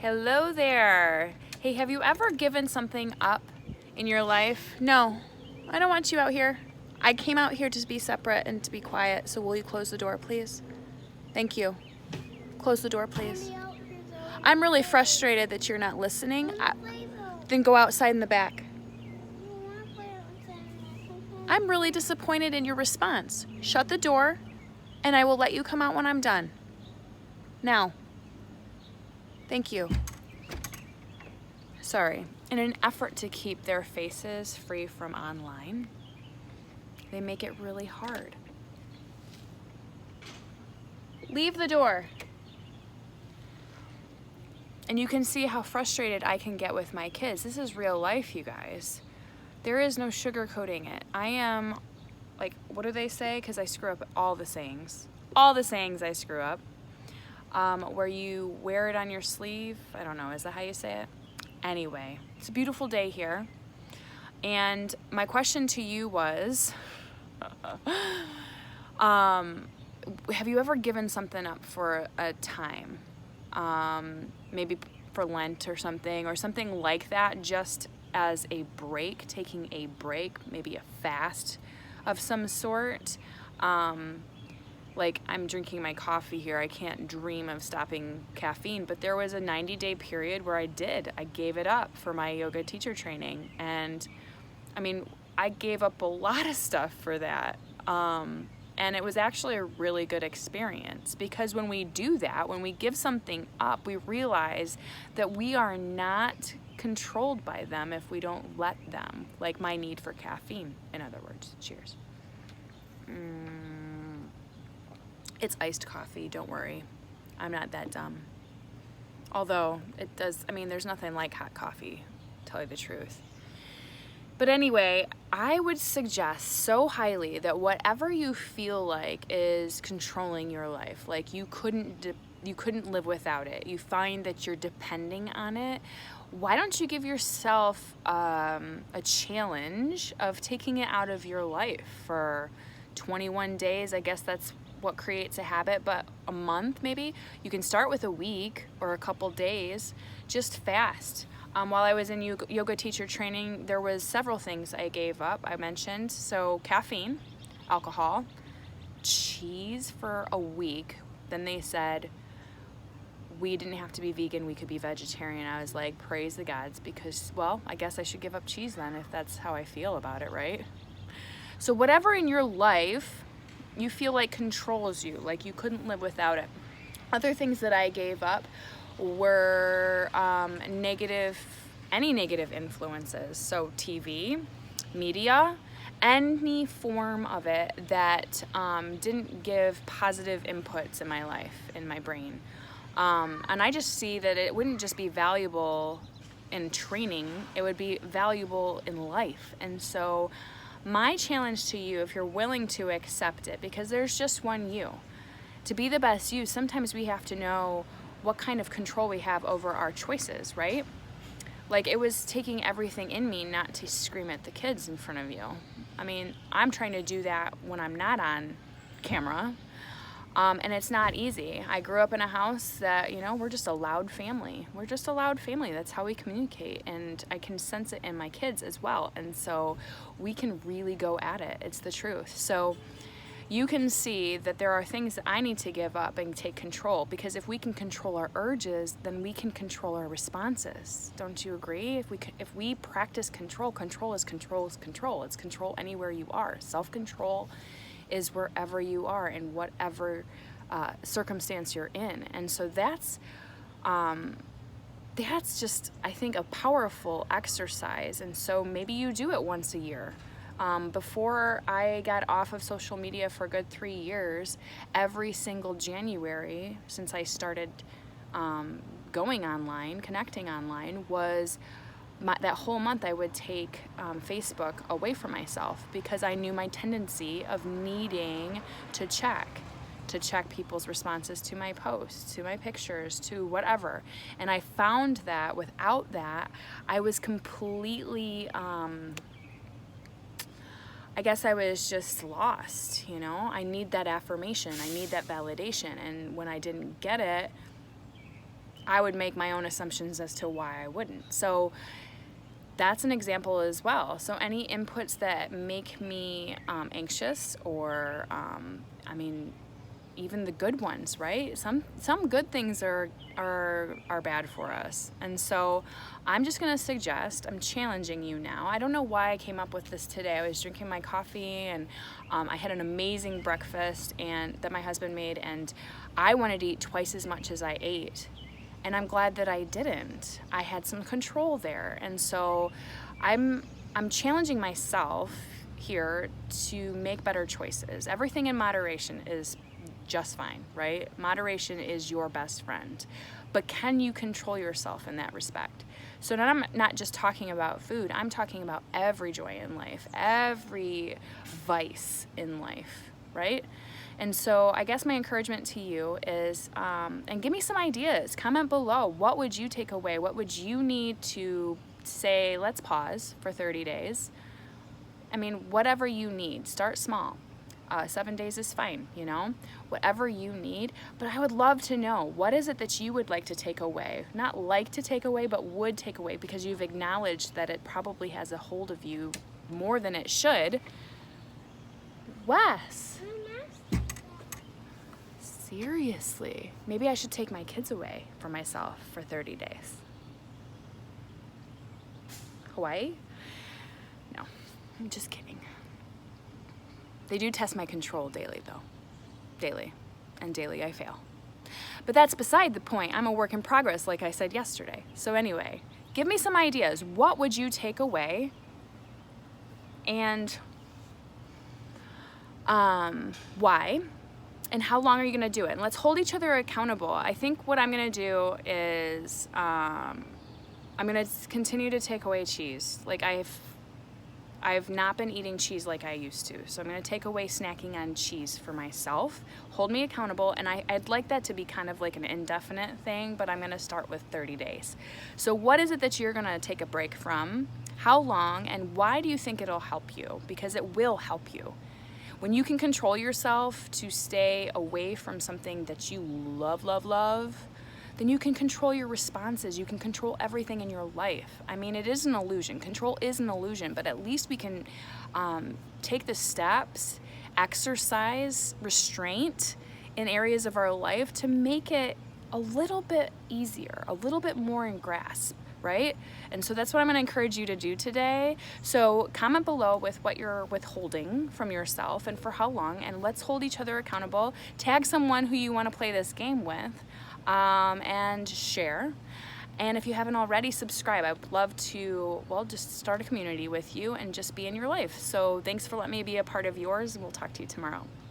Hello there. Hey, have you ever given something up in your life? No, I don't want you out here. I came out here to be separate and to be quiet, so will you close the door, please? Thank you. Close the door, please. I'm really frustrated that you're not listening. Then go outside in the back. I'm really disappointed in your response. Shut the door, and I will let you come out when I'm done. Now. Thank you. Sorry. In an effort to keep their faces free from online, they make it really hard. Leave the door. And you can see how frustrated I can get with my kids. This is real life, you guys. There is no sugarcoating it. I am, like, what do they say? Because I screw up all the sayings. All the sayings I screw up. Where you wear it on your sleeve. I don't know, is that how you say it? Anyway, it's a beautiful day here. And my question to you was, have you ever given something up for a time? Maybe for Lent or something like that, just as a break, taking a break, maybe a fast of some sort. Like, I'm drinking my coffee here. I can't dream of stopping caffeine, but there was a 90-day period where I gave it up for my yoga teacher training. And I mean, I gave up a lot of stuff for that. And it was actually a really good experience, because when we do that, when we give something up, we realize that we are not controlled by them if we don't let them, like my need for caffeine, in other words. Cheers. It's iced coffee, don't worry. I'm not that dumb. Although, it does, I mean, there's nothing like hot coffee, to tell you the truth. But anyway, I would suggest so highly that whatever you feel like is controlling your life, like you couldn't live without it, you find that you're depending on it, why don't you give yourself a challenge of taking it out of your life for 21 days? I guess that's what creates a habit, but a month maybe. You can start with a week or a couple days, just fast. While I was in yoga teacher training, there was several things I gave up. I mentioned, so caffeine, alcohol, cheese for a week. Then they said we didn't have to be vegan, we could be vegetarian. I was like, praise the gods, because, well, I guess I should give up cheese then if that's how I feel about it, right? So whatever in your life you feel like controls you, like you couldn't live without it. Other things that I gave up were any negative influences. So TV, media, any form of it that didn't give positive inputs in my life, in my brain. And I just see that it wouldn't just be valuable in training, it would be valuable in life. And so my challenge to you, if you're willing to accept it, because there's just one you, to be the best you, sometimes we have to know what kind of control we have over our choices, right? Like, it was taking everything in me not to scream at the kids in front of you. I mean, I'm trying to do that when I'm not on camera, and it's not easy. I grew up in a house that, we're just a loud family. We're just a loud family. That's how we communicate, and I can sense it in my kids as well. And so we can really go at it. It's the truth. So you can see that there are things that I need to give up and take control, because if we can control our urges, then we can control our responses. Don't you agree? If we practice control, control is control is control. It's control anywhere you are. Self-control is wherever you are in whatever circumstance you're in. And so that's just, I think, a powerful exercise. And so maybe you do it once a year. Before I got off of social media for a good 3 years, every single January since I started going online, connecting online, was that whole month I would take Facebook away from myself, because I knew my tendency of needing to check people's responses to my posts, to my pictures, to whatever. And I found that without that, I was completely, I guess I was just lost, I need that affirmation, I need that validation. And when I didn't get it, I would make my own assumptions as to why I wouldn't. So that's an example as well. So any inputs that make me anxious, or even the good ones, right? Some good things are bad for us. And so I'm just gonna suggest, I'm challenging you now. I don't know why I came up with this today. I was drinking my coffee, and I had an amazing breakfast and that my husband made, and I wanted to eat twice as much as I ate. And I'm glad that I didn't. I had some control there. And so I'm challenging myself here to make better choices. Everything in moderation is just fine, right? Moderation is your best friend. But can you control yourself in that respect? So now I'm not just talking about food, I'm talking about every joy in life, every vice in life, right? And so I guess my encouragement to you is, and give me some ideas, comment below, what would you take away? What would you need to say, let's pause for 30 days? I mean, whatever you need, start small. 7 days is fine, whatever you need. But I would love to know, what is it that you would like to take away? Not like to take away, but would take away, because you've acknowledged that it probably has a hold of you more than it should. Wes. Seriously, maybe I should take my kids away from myself for 30 days. Hawaii? No, I'm just kidding. They do test my control daily though. Daily. And daily I fail. But that's beside the point. I'm a work in progress, like I said yesterday. So anyway, give me some ideas. What would you take away? And why? And how long are you gonna do it? And let's hold each other accountable. I think what I'm gonna do is I'm gonna continue to take away cheese. Like I've not been eating cheese like I used to. So I'm gonna take away snacking on cheese for myself, hold me accountable, and I'd like that to be kind of like an indefinite thing, but I'm gonna start with 30 days. So what is it that you're gonna take a break from? How long, and why do you think it'll help you? Because it will help you. When you can control yourself to stay away from something that you love, then you can control your responses. You can control everything in your life. I mean, it is an illusion. Control is an illusion, but at least we can take the steps, exercise restraint in areas of our life to make it a little bit easier, a little bit more in grasp. Right? And so that's what I'm going to encourage you to do today. So comment below with what you're withholding from yourself and for how long, and let's hold each other accountable. Tag someone who you want to play this game with, and share. And if you haven't already, subscribe. I would love to, just start a community with you and just be in your life. So thanks for letting me be a part of yours, and we'll talk to you tomorrow.